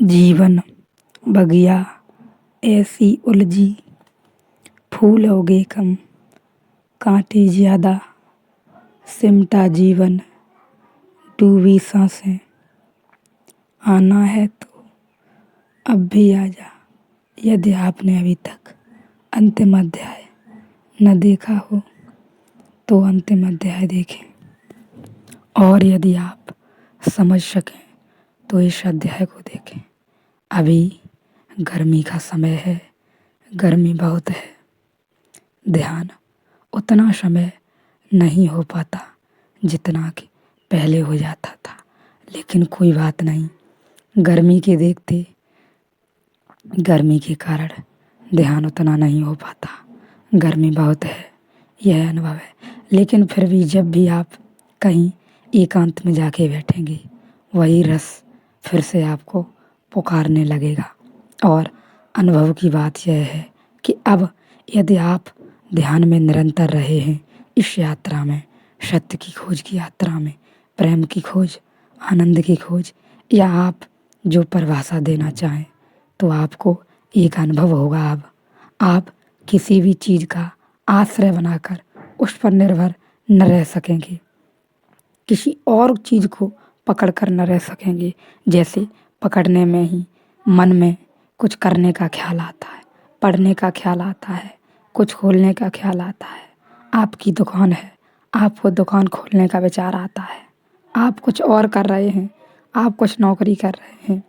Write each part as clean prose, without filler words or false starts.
जीवन बगिया ऐसी उलझी, फूल उगे कम, कांटे ज्यादा, सिमटा जीवन, डूबी सांसें। आना है तो अब भी आजा, यदि आपने अभी तक अंतिम अध्याय न देखा हो तो अंतिम अध्याय देखें, और यदि आप समझ सकें तो इस अध्याय को देखें। अभी गर्मी का समय है, गर्मी बहुत है, ध्यान उतना समय नहीं हो पाता जितना कि पहले हो जाता था, लेकिन कोई बात नहीं। गर्मी के देखते, गर्मी के कारण ध्यान उतना नहीं हो पाता, गर्मी बहुत है, यह अनुभव है। लेकिन फिर भी जब भी आप कहीं एकांत में जाके बैठेंगे, वही रस फिर से आपको पुकारने लगेगा। और अनुभव की बात यह है कि अब यदि आप ध्यान में निरंतर रहे हैं, इस यात्रा में, सत्य की खोज की यात्रा में, प्रेम की खोज, आनंद की खोज, या आप जो परिभाषा देना चाहें, तो आपको एक अनुभव होगा। अब आप किसी भी चीज़ का आश्रय बनाकर उस पर निर्भर न रह सकेंगे, किसी और चीज़ को पकड़ कर न रह सकेंगे। जैसे पकड़ने में ही मन में कुछ करने का ख्याल आता है, पढ़ने का ख्याल आता है, कुछ खोलने का ख्याल आता है। आपकी दुकान है, आपको दुकान खोलने का विचार आता है, आप कुछ और कर रहे हैं, आप कुछ नौकरी कर रहे हैं,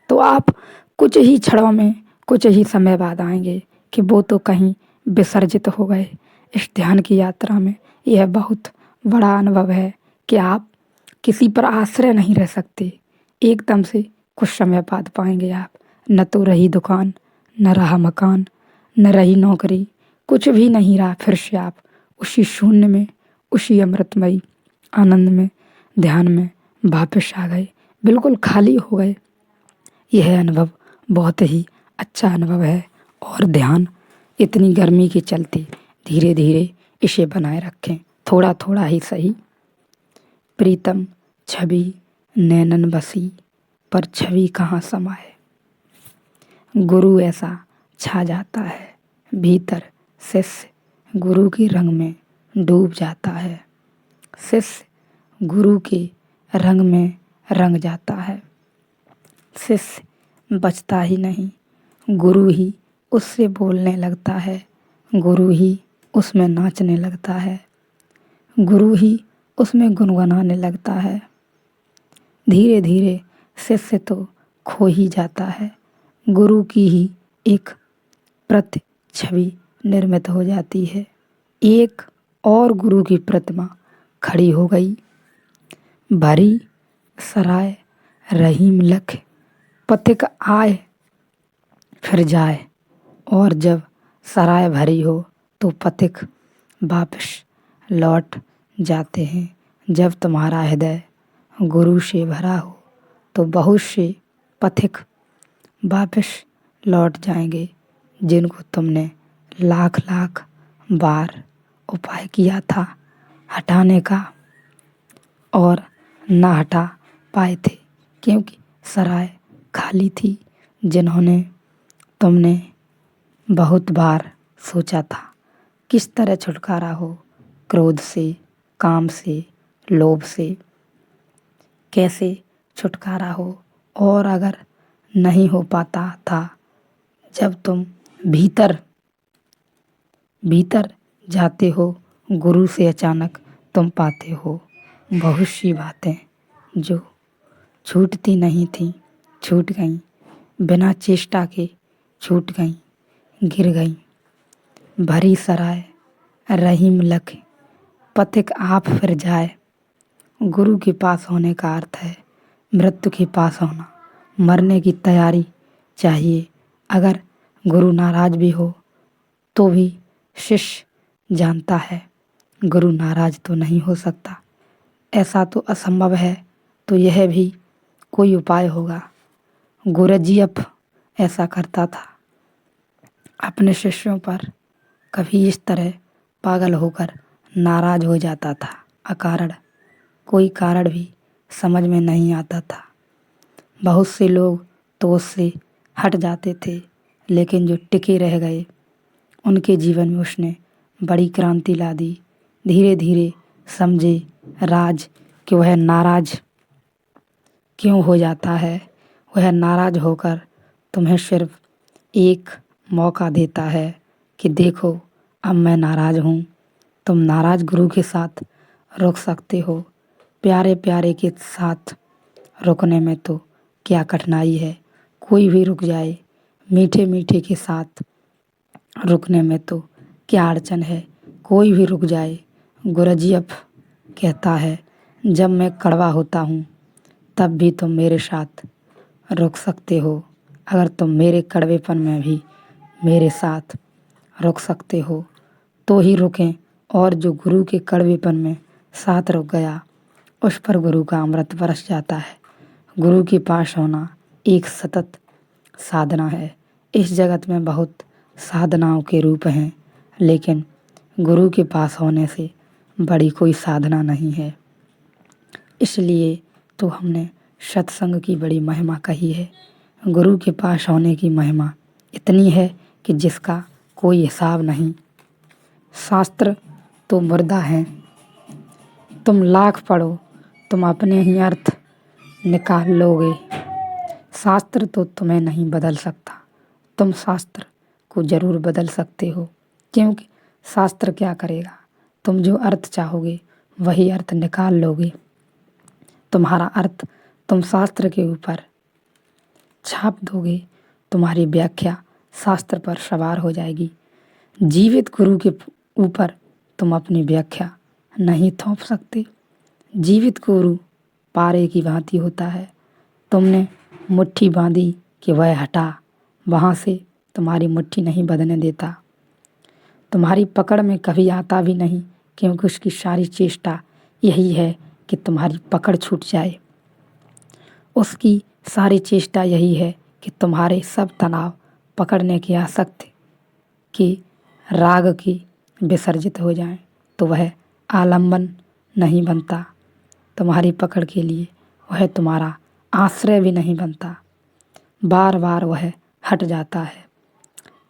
तो आप कुछ ही क्षणों में, कुछ ही समय बाद आएंगे कि वो तो कहीं विसर्जित हो गए। इस ध्यान की यात्रा में यह बहुत बड़ा अनुभव है कि आप किसी पर आश्रय नहीं रह सकते। एकदम से कुछ समय बाद पाएंगे आप, न तो रही दुकान, न रहा मकान, न रही नौकरी, कुछ भी नहीं रहा। फिर से आप उसी शून्य में, उसी अमृतमयी आनंद में, ध्यान में वापस आ गए, बिल्कुल खाली हो गए। यह अनुभव बहुत ही अच्छा अनुभव है, और ध्यान इतनी गर्मी के चलते धीरे धीरे इसे बनाए रखें, थोड़ा थोड़ा ही सही। प्रीतम छवि नैनन बसी, पर छवि कहाँ समाए। गुरु ऐसा छा जाता है भीतर, शिष्य गुरु के रंग में डूब जाता है। शिष्य गुरु के रंग में रंग जाता है। शिष्य बचता ही नहीं, गुरु ही उससे बोलने लगता है, गुरु ही उसमें नाचने लगता है, गुरु ही उसमें गुनगुनाने लगता है। धीरे धीरे शिष्य तो खो ही जाता है, गुरु की ही एक प्रति छवि निर्मित हो जाती है। एक और गुरु की प्रतिमा खड़ी हो गई। भरी सराय रहीम लख, पथिक आए फिर जाए। और जब सराय भरी हो तो पथिक वापस लौट जाते हैं। जब तुम्हारा हृदय गुरु से भरा हो तो बहुत से पथिक वापस लौट जाएंगे, जिनको तुमने लाख लाख बार उपाय किया था हटाने का, और ना हटा पाए थे, क्योंकि सराय खाली थी। जिन्होंने तुमने बहुत बार सोचा था किस तरह छुटकारा हो क्रोध से, काम से, लोभ से, कैसे छुटकारा हो। और अगर नहीं हो पाता था, जब तुम भीतर भीतर जाते हो, गुरु से अचानक तुम पाते हो बहुत सी बातें जो छूटती नहीं थी, छूट गईं, बिना चेष्टा के छूट गईं, गिर गईं। भरी सराय रहीम लख, पथिक आप फिर जाए। गुरु के पास होने का अर्थ है मृत्यु के पास होना, मरने की तैयारी चाहिए। अगर गुरु नाराज भी हो तो भी शिष्य जानता है गुरु नाराज तो नहीं हो सकता, ऐसा तो असंभव है, तो यह भी कोई उपाय होगा। गुरजीएफ ऐसा करता था, अपने शिष्यों पर कभी इस तरह पागल होकर नाराज हो जाता था, अकारण, कोई कारण भी समझ में नहीं आता था। बहुत से लोग तो उससे हट जाते थे, लेकिन जो टिके रह गए उनके जीवन में उसने बड़ी क्रांति ला दी। धीरे धीरे समझे राज कि वह नाराज क्यों हो जाता है। वह नाराज होकर तुम्हें सिर्फ एक मौका देता है कि देखो अब मैं नाराज हूँ। तुम नाराज गुरु के साथ रुक सकते हो। प्यारे प्यारे के साथ रुकने में तो क्या कठिनाई है, कोई भी रुक जाए। मीठे मीठे के साथ रुकने में तो क्या अड़चन है, कोई भी रुक जाए। गुरजियफ कहता है जब मैं कड़वा होता हूँ तब भी तुम मेरे साथ रुक सकते हो। अगर तुम मेरे कड़वेपन में भी मेरे साथ रुक सकते हो तो ही रुकें। और जो गुरु के कड़वेपन में साथ रुक गया उस पर गुरु का अमृत बरस जाता है। गुरु के पास होना एक सतत साधना है। इस जगत में बहुत साधनाओं के रूप हैं, लेकिन गुरु के पास होने से बड़ी कोई साधना नहीं है। इसलिए तो हमने सत्संग की बड़ी महिमा कही है। गुरु के पास होने की महिमा इतनी है कि जिसका कोई हिसाब नहीं। शास्त्र तो मुर्दा हैं, तुम लाख पढ़ो तुम अपने ही अर्थ निकाल लोगे। शास्त्र तो तुम्हें नहीं बदल सकता, तुम शास्त्र को जरूर बदल सकते हो। क्योंकि शास्त्र क्या करेगा, तुम जो अर्थ चाहोगे वही अर्थ निकाल लोगे। तुम्हारा अर्थ तुम शास्त्र के ऊपर छाप दोगे, तुम्हारी व्याख्या शास्त्र पर सवार हो जाएगी। जीवित गुरु के ऊपर तुम अपनी व्याख्या नहीं थोप सकते। जीवित गुरु पारे की भांति होता है। तुमने मुट्ठी बांधी कि वह हटा, वहाँ से तुम्हारी मुट्ठी नहीं बंधने देता। तुम्हारी पकड़ में कभी आता भी नहीं, क्योंकि उसकी सारी चेष्टा यही है कि तुम्हारी पकड़ छूट जाए। उसकी सारी चेष्टा यही है कि तुम्हारे सब तनाव पकड़ने की आसक्ति कि राग की विसर्जित हो जाएं, तो वह आलंबन नहीं बनता तुम्हारी पकड़ के लिए, वह तुम्हारा आश्रय भी नहीं बनता। बार बार वह हट जाता है।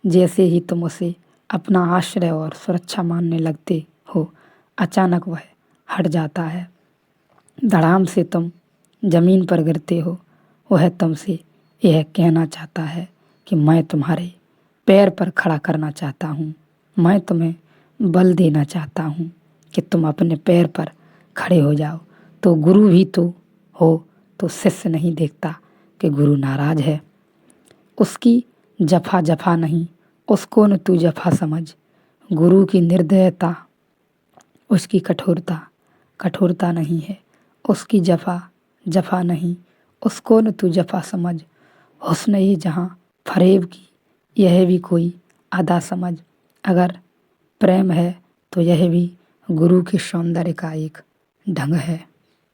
जैसे ही तुम उसे अपना आश्रय और सुरक्षा मानने लगते हो, अचानक वह हट जाता है। धड़ाम से तुम जमीन पर गिरते हो। वह तुमसे यह कहना चाहता है कि मैं तुम्हारे पैर पर खड़ा करना चाहता हूँ, मैं तुम्हें बल देना चाहता हूँ कि तुम अपने पैर पर खड़े हो जाओ। तो गुरु भी तो हो, तो शिष्य नहीं देखता कि गुरु नाराज है। उसकी जफा जफा नहीं, उसको न तू जफा समझ। गुरु की निर्दयता उसकी कठोरता कठोरता नहीं है। उसकी जफा जफा नहीं, उसको न तू जफा समझ। हुस्न ये जहाँ फरेब की, यह भी कोई अदा समझ। अगर प्रेम है तो यह भी गुरु के सौंदर्य का एक ढंग है।